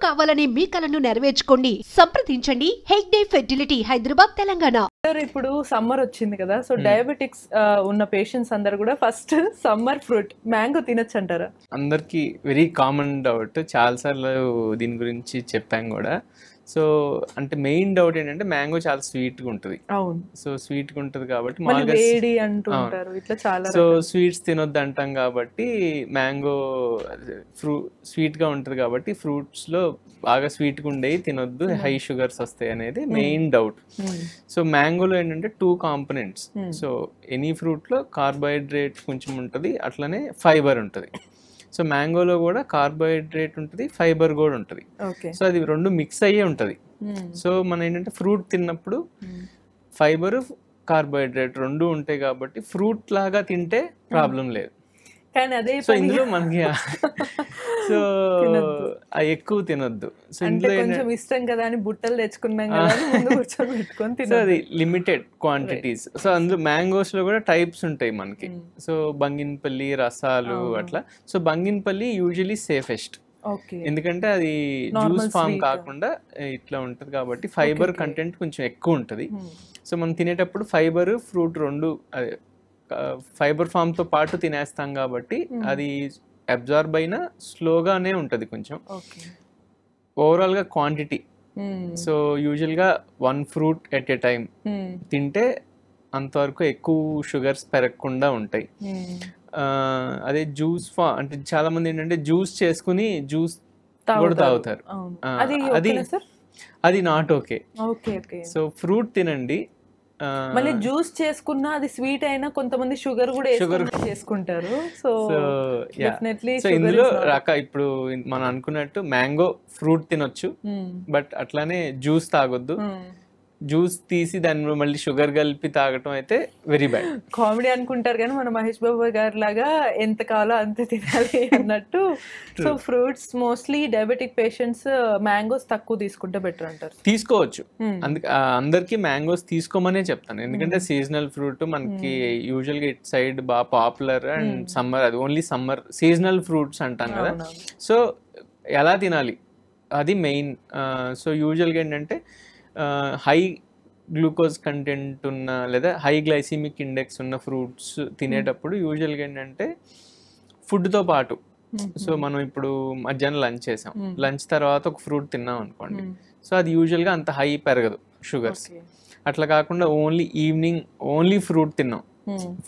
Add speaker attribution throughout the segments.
Speaker 1: కావాలనే మీ కలను నెరవేర్చుకోండి. సంప్రదించండి హెగ్డే ఫెర్టిలిటీ, హైదరాబాద్, తెలంగాణ.
Speaker 2: ఇప్పుడు సమ్మర్ వచ్చింది కదా, సో డయాబెటిక్స్ ఉన్న పేషెంట్స్ అందరు కూడా ఫస్ట్ సమ్మర్ ఫ్రూట్ మ్యాంగో తినొచ్చు అంటారా?
Speaker 3: అందరికి వెరీ కామన్ డౌట్, చాలాసార్లు దీని గురించి చెప్పాం కూడా. సో అంటే మెయిన్ డౌట్ ఏంటంటే మ్యాంగో చాలా స్వీట్గా ఉంటుంది.
Speaker 2: అవును.
Speaker 3: సో స్వీట్గా ఉంటుంది కాబట్టి
Speaker 2: వేడి అంటుంటారు, ఇట్లా చాలా.
Speaker 3: సో స్వీట్స్ తినొద్దు అంటాం కాబట్టి మ్యాంగో స్వీట్గా ఉంటుంది కాబట్టి ఫ్రూట్స్లో బాగా స్వీట్గా ఉండేవి తినొద్దు, హై షుగర్స్ వస్తాయి అనేది మెయిన్ డౌట్. సో మ్యాంగోలో ఏంటంటే 2 కాంపోనెంట్స్. సో ఎనీ ఫ్రూట్లో కార్బోహైడ్రేట్ కొంచెం ఉంటుంది, అట్లనే ఫైబర్ ఉంటుంది. సో మ్యాంగోలో కూడా కార్బోహైడ్రేట్ ఉంటుంది, ఫైబర్ కూడా ఉంటుంది. సో అది రెండు మిక్స్ అయ్యే ఉంటుంది. సో మనం ఏంటంటే ఫ్రూట్ తిన్నప్పుడు ఫైబర్ కార్బోహైడ్రేట్ రెండు ఉంటాయి కాబట్టి ఫ్రూట్ లాగా తింటే ప్రాబ్లం లేదు.
Speaker 2: కానీ అదే
Speaker 3: సో ఇందులో మనకి సో ఎక్కువ తినొద్దు. సో ఇందులో
Speaker 2: కొంచెం ఇష్టం కదా అని బుట్టలు తెచ్చుకున్నాం కదా, ముందు కూర్చోబెట్టుకొని తినొద్దు.
Speaker 3: సో అది లిమిటెడ్ క్వాంటిటీస్. సో అందులో మ్యాంగోస్ లో కూడా టైప్స్ ఉంటాయి మనకి. సో బంగినపల్లి, రసాలు అట్లా. సో బంగినపల్లి యూజువలీ సేఫెస్ట్, ఎందుకంటే అది జ్యూస్ ఫామ్ కాకుండా ఇట్లా ఉంటుంది కాబట్టి ఫైబర్ కంటెంట్ కొంచెం ఎక్కువ ఉంటుంది. సో మనం తినేటప్పుడు ఫైబర్ ఫ్రూట్ రెండు ఫైబర్ ఫామ్ తో పాటు తినేస్తాం కాబట్టి అది అబ్జార్బ్ అయినా స్లోగానే ఉంటుంది కొంచెం. ఓవరాల్ గా క్వాంటిటీ, సో యూజువల్ గా 1 ఫ్రూట్ ఎట్ ఏ టైం తింటే అంతవరకు ఎక్కువ షుగర్స్ పెరగకుండా ఉంటాయి. అదే జ్యూస్ అంటే చాలా మంది ఏంటంటే జ్యూస్ చేసుకుని జ్యూస్ కూడా తాగుతారు, అది నాట్ ఓకే. సో ఫ్రూట్ తినండి.
Speaker 2: మళ్ళీ జ్యూస్ చేసుకున్నా అది స్వీట్ అయినా కొంతమంది షుగర్ కూడా చేసుకుంటారు. సో
Speaker 3: ఇందులో ఇప్పుడు మనం అనుకున్నట్టు మ్యాంగో ఫ్రూట్ తినొచ్చు, బట్ అట్లానే జ్యూస్ తాగొద్దు. జ్యూస్ తీసి దాన్ని మళ్ళీ షుగర్ కలిపి తాగటం అయితే వెరీ బ్యాడ్.
Speaker 2: కామెడీ అనుకుంటారు కానీ మన మహేష్ బాబు గారి లాగా ఎంత కావాలో అంతే తినాలి అన్నట్టు. So fruits mostly diabetic patients mangoes తక్కువ తీసుకుంటే బెటర్ అంటారు.
Speaker 3: తీసుకోవచ్చు, అందరికి మ్యాంగోస్ తీసుకోమనే చెప్తాను, ఎందుకంటే సీజనల్ ఫ్రూట్ మనకి యూజువల్ గా ఇట్ సైడ్ బాగా పాపులర్. అండ్ సమ్మర్, అది ఓన్లీ సమ్మర్ సీజనల్ ఫ్రూట్స్ అంటాం కదా. సో ఎలా తినాలి అది మెయిన్. సో యూజువల్గా ఏంటంటే హై గ్లూకోజ్ కంటెంట్ ఉన్న లేదా హై గ్లైసిమిక్ ఇండెక్స్ ఉన్న ఫ్రూట్స్ తినేటప్పుడు యూజువల్గా ఏంటంటే ఫుడ్తో పాటు, సో మనం ఇప్పుడు మధ్యాహ్నం లంచ్ చేసాం, లంచ్ తర్వాత ఒక ఫ్రూట్ తిన్నాం అనుకోండి, సో అది యూజువల్గా అంత హై పెరగదు షుగర్స్. అట్లా కాకుండా ఓన్లీ ఈవినింగ్ ఓన్లీ ఫ్రూట్ తిన్నాం,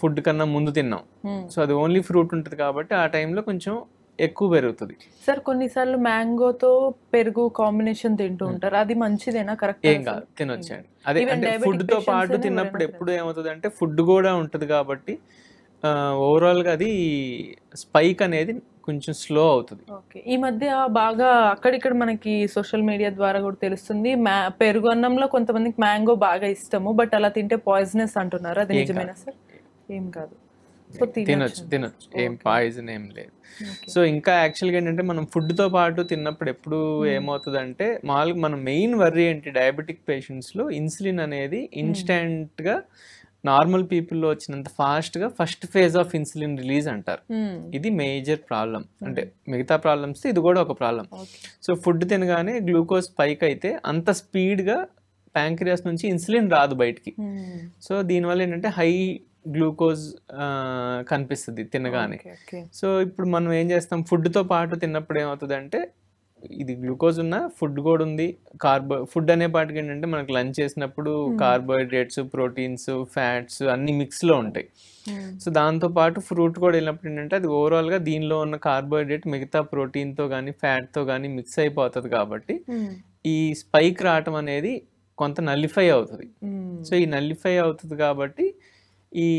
Speaker 3: ఫుడ్ కన్నా ముందు తిన్నాం, సో అది ఓన్లీ ఫ్రూట్ ఉంటుంది కాబట్టి ఆ టైంలో కొంచెం ఎక్కువ పెరుగుతుంది.
Speaker 2: సార్ కొన్నిసార్లు మ్యాంగోతో పెరుగు కాంబినేషన్ తింటూ ఉంటారు, అది మంచిదేనా? కరెక్ట్,
Speaker 3: ఏం కాదు, తినొచ్చండి. అదే అంటే ఫుడ్ తో పాటు తిన్నప్పుడు ఎప్పుడు ఏమవుతుంది అంటే ఫుడ్ కూడా ఉంటుంది కాబట్టి ఓవరాల్ గా అది స్పైక్ అనేది కొంచెం స్లో అవుతుంది.
Speaker 2: ఈ మధ్య బాగా అక్కడిక్కడ మనకి సోషల్ మీడియా ద్వారా కూడా తెలుస్తుంది, పెరుగు అన్నంలో కొంతమందికి మ్యాంగో బాగా ఇష్టము, బట్ అలా తింటే పాయిజనస్ అంటున్నారు, అది నిజమేనా సార్? ఏం కాదు,
Speaker 3: తినొచ్చు, ఏం పాయిజన్ ఏం లేదు. సో ఇంకా యాక్చువల్గా ఏంటంటే మనం ఫుడ్ తో పాటు తిన్నప్పుడు ఎప్పుడు ఏమవుతుంది అంటే మామూలుగా మన మెయిన్ వర్రీ ఏంటి డయాబెటిక్ పేషెంట్స్ లో, ఇన్సులిన్ అనేది ఇన్స్టెంట్ గా నార్మల్ పీపుల్లో వచ్చినంత ఫాస్ట్ గా first phase of insulin release అంటారు. ఇది మేజర్ ప్రాబ్లం, అంటే మిగతా ప్రాబ్లమ్స్ ఇది కూడా ఒక ప్రాబ్లం. సో ఫుడ్ తినగానే గ్లూకోజ్ స్పైక్ అయితే అంత స్పీడ్ గా ప్యాంక్రియాస్ నుంచి ఇన్సులిన్ రాదు బయటికి. సో దీనివల్ల ఏంటంటే హై గ్లూకోజ్ కనిపిస్తుంది తినగానే. సో ఇప్పుడు మనం ఏం చేస్తాం, ఫుడ్తో పాటు తిన్నప్పుడు ఏమవుతుంది అంటే ఇది గ్లూకోజ్ ఉన్న ఫుడ్ కూడా ఉంది, ఫుడ్ అనే పాటికి ఏంటంటే మనకు లంచ్ చేసినప్పుడు కార్బోహైడ్రేట్స్, ప్రోటీన్స్, ఫ్యాట్స్ అన్ని మిక్స్లో ఉంటాయి. సో దాంతోపాటు ఫ్రూట్ కూడా వెళ్ళినప్పుడు ఏంటంటే అది ఓవరాల్గా దీనిలో ఉన్న కార్బోహైడ్రేట్ మిగతా ప్రోటీన్తో కానీ ఫ్యాట్తో కానీ మిక్స్ అయిపోతుంది కాబట్టి ఈ స్పైక్ రావటం అనేది కొంత నల్లిఫై అవుతుంది. సో ఈ నల్లిఫై అవుతుంది కాబట్టి ఈ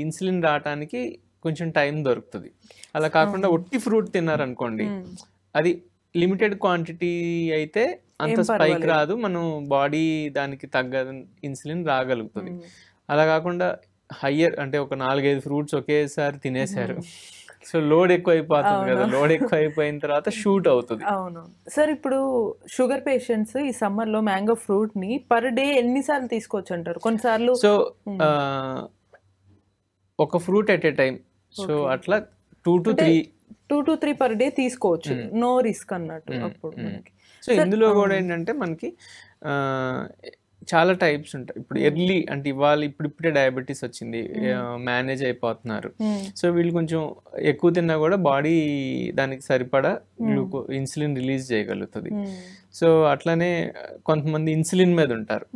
Speaker 3: ఇన్సులిన్ రావటానికి కొంచెం టైం దొరుకుతుంది. అలా కాకుండా ఒట్టి ఫ్రూట్ తిన్నారనుకోండి, అది లిమిటెడ్ క్వాంటిటీ అయితే అంత స్పైక్ రాదు, మనం బాడీ దానికి తగ్గ ఇన్సులిన్ రాగలుగుతుంది. అలా కాకుండా హయ్యర్ అంటే ఒక 4-5 ఫ్రూట్స్ ఒకేసారి తినేశారు, సో లోడ్ ఎక్కువ అయిపోతుంది కదా, లోడ్ ఎక్కువ అయిపోయిన తర్వాత షూట్ అవుతుంది.
Speaker 2: అవును సార్. ఇప్పుడు షుగర్ పేషెంట్స్ ఈ సమ్మర్ లో మ్యాంగో ఫ్రూట్ ని పర్ డే ఎన్నిసార్లు తీసుకోవచ్చు అంటారు? కొన్నిసార్లు
Speaker 3: సో ఒక fruit at a time, so అట్లా 2 to 3
Speaker 2: 2 to 3 per డే తీసుకోవచ్చు, నో రిస్క్ అన్నట్టు అప్పుడు మనకి.
Speaker 3: సో ఇందులో కూడా ఏంటంటే మనకి చాలా టైప్స్ ఉంటాయి. ఇప్పుడు ఎర్లీ అంటే ఇవాళ ఇప్పుడిప్పుడే డయాబెటీస్ వచ్చింది, మేనేజ్ అయిపోతున్నారు. సో వీళ్ళు కొంచెం ఎక్కువ తిన్నా కూడా బాడీ దానికి సరిపడా ఇన్సులిన్ రిలీజ్ చేయగలుగుతుంది. సో అట్లానే కొంతమంది ఇన్సులిన్ మీద ఉంటారు.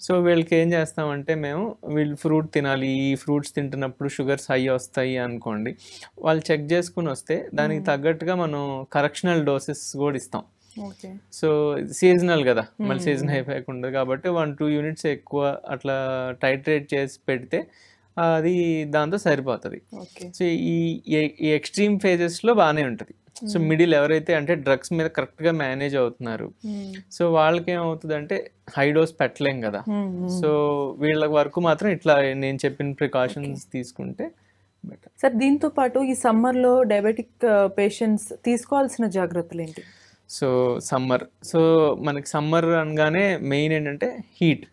Speaker 3: సో వీళ్ళకి ఏం చేస్తామంటే మేము వీళ్ళు ఫ్రూట్ తినాలి, ఈ ఫ్రూట్స్ తింటున్నప్పుడు షుగర్స్ హై వస్తాయి అనుకోండి, వాళ్ళు చెక్ చేసుకుని వస్తే దానికి తగ్గట్టుగా మనం కరెక్షనల్ డోసెస్ కూడా ఇస్తాం. సో సీజనల్ కదా, మళ్ళీ సీజన్ అయిపోయకుండా కాబట్టి 1-2 యూనిట్స్ ఎక్కువ అట్లా టైట్రేట్ చేసి పెడితే అది దాంతో సరిపోతుంది. సో ఈ ఎక్స్ట్రీమ్ ఫేజెస్లో బాగానే ఉంటుంది. సో మిడిల్ ఎవరైతే అంటే డ్రగ్స్ మీద కరెక్ట్గా మేనేజ్ అవుతున్నారు, సో వాళ్ళకి ఏమవుతుంది అంటే హై డోస్ పెట్టలేం కదా. సో వీళ్ళ వరకు మాత్రం ఇట్లా నేను చెప్పిన ప్రికాషన్స్ తీసుకుంటే బెటర్.
Speaker 2: సార్ దీంతో పాటు ఈ సమ్మర్లో డయాబెటిక్ పేషెంట్స్ తీసుకోవాల్సిన జాగ్రత్తలు ఏంటి?
Speaker 3: సో మనకి సమ్మర్ అనగానే మెయిన్ ఏంటంటే హీట్.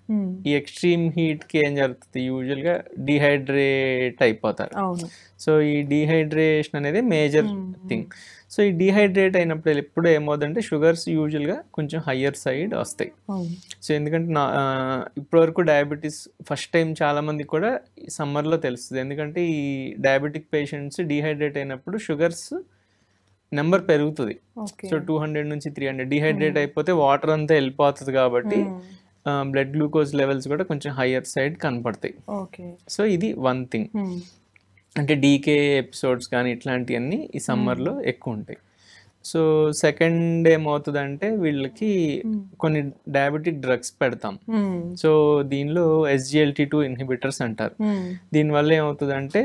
Speaker 3: ఈ ఎక్స్ట్రీమ్ హీట్కి ఏం జరుగుతుంది, యూజువల్గా డిహైడ్రేట్ అయిపోతారు. సో ఈ డిహైడ్రేషన్ అనేది మేజర్ థింగ్. సో ఈ డిహైడ్రేట్ అయినప్పుడు ఎప్పుడు ఏమవుతుందంటే షుగర్స్ యూజువల్గా కొంచెం హయ్యర్ సైడ్ వస్తాయి. సో ఎందుకంటే ఇప్పటివరకు డయాబెటీస్ ఫస్ట్ టైం చాలామందికి కూడా సమ్మర్లో తెలుస్తుంది. ఎందుకంటే ఈ డయాబెటిక్ పేషెంట్స్ డిహైడ్రేట్ అయినప్పుడు షుగర్స్ నెంబర్ పెరుగుతుంది. సో 200 నుంచి 300 డిహైడ్రేట్ అయిపోతే వాటర్ అంతా వెళ్ళిపోతుంది కాబట్టి బ్లడ్ గ్లూకోజ్ లెవెల్స్ కూడా కొంచెం హయ్యర్ సైడ్ కనపడతాయి. సో ఇది వన్ థింగ్. అంటే డీకే ఎపిసోడ్స్ కానీ ఇట్లాంటివన్నీ ఈ సమ్మర్లో ఎక్కువ ఉంటాయి. సో సెకండ్ ఏమవుతుందంటే వీళ్ళకి కొన్ని డయాబెటిక్ డ్రగ్స్ పెడతాం. సో దీనిలో SGLT2 ఇన్హిబిటర్స్ అంటారు. దీనివల్ల ఏమవుతుందంటే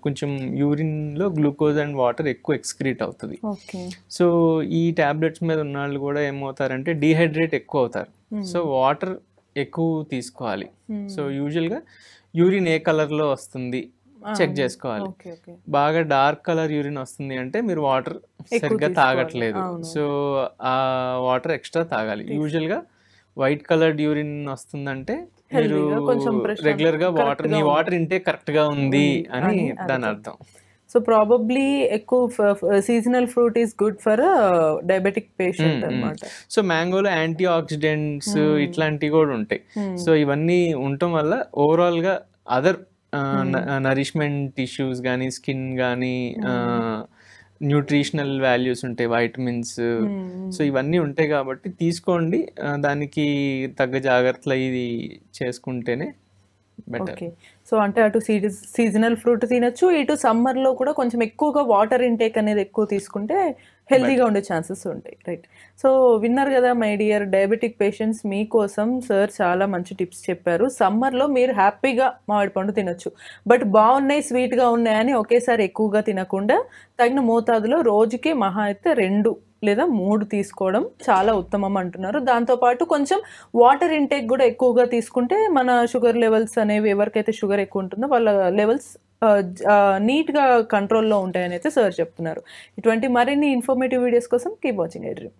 Speaker 3: కొంచెం యూరిన్లో గ్లూకోజ్ అండ్ వాటర్ ఎక్కువ ఎక్స్క్రీట్ అవుతుంది. సో ఈ టాబ్లెట్స్ మీద ఉన్న వాళ్ళు కూడా ఏమవుతారంటే డిహైడ్రేట్ ఎక్కువ అవుతారు. సో వాటర్ ఎక్కువ తీసుకోవాలి. సో యూజువల్గా యూరిన్ ఏ కలర్లో వస్తుంది చెక్ చేసుకోవాలి. బాగా డార్క్ కలర్ యూరిన్ వస్తుంది అంటే మీరు వాటర్ సరిగ్గా తాగట్లేదు. సో ఆ వాటర్ ఎక్స్ట్రా తాగాలి. యూజువల్గా వైట్ కలర్డ్ యూరిన్ వస్తుందంటే మీరు రెగ్యులర్ గా మీ వాటర్ ఇంటేక్ కరెక్ట్ గా ఉంది అని దాని అర్థం.
Speaker 2: సో ప్రాబబ్లీ ఎక్కువ seasonal fruit is good for diabetic patient అన్నమాట.
Speaker 3: సో మ్యాంగోలో యాంటీ ఆక్సిడెంట్స్ ఇట్లాంటివి కూడా ఉంటాయి. సో ఇవన్నీ ఉండటం వల్ల ఓవరాల్ గా అదర్ నరిష్మెంట్ ఇష్యూస్ కానీ స్కిన్ కానీ న్యూట్రిషనల్ వాల్యూస్ ఉంటాయి, వైటమిన్స్. సో ఇవన్నీ ఉంటాయి కాబట్టి తీసుకోండి, దానికి తగ్గ జాగ్రత్తలు ఇది చేసుకుంటేనే బెటర్.
Speaker 2: సో అంటే అటు సీజనల్ ఫ్రూట్ తినచ్చు, ఇటు సమ్మర్లో కూడా కొంచెం ఎక్కువగా వాటర్ ఇంటేక్ అనేది ఎక్కువ తీసుకుంటే హెల్తీగా ఉండే ఛాన్సెస్ ఉంటాయి. రైట్. సో విన్నారు కదా మై డియర్ డయాబెటిక్ పేషెంట్స్, మీకోసం సార్ చాలా మంచి టిప్స్ చెప్పారు. సమ్మర్లో మీరు హ్యాపీగా మామిడి పండు తినొచ్చు, బట్ బాగున్నాయి స్వీట్గా ఉన్నాయని ఒకేసారి ఎక్కువగా తినకుండా తగిన మోతాదులో రోజుకి మహా అయితే 2 లేదా 3 తీసుకోవడం చాలా ఉత్తమం అంటున్నారు. దాంతోపాటు కొంచెం వాటర్ ఇంటేక్ కూడా ఎక్కువగా తీసుకుంటే మన షుగర్ లెవెల్స్ అనేవి ఎవరికైతే షుగర్ ఎక్కువ ఉంటుందో వాళ్ళ లెవెల్స్ నీట్గా కంట్రోల్లో ఉంటాయని అయితే సార్ చెప్తున్నారు. ఇటువంటి మరిన్ని ఇన్ఫర్మేటివ్ వీడియోస్ కోసం కీప్ వాచింగ్ ఐ డ్రీమ్.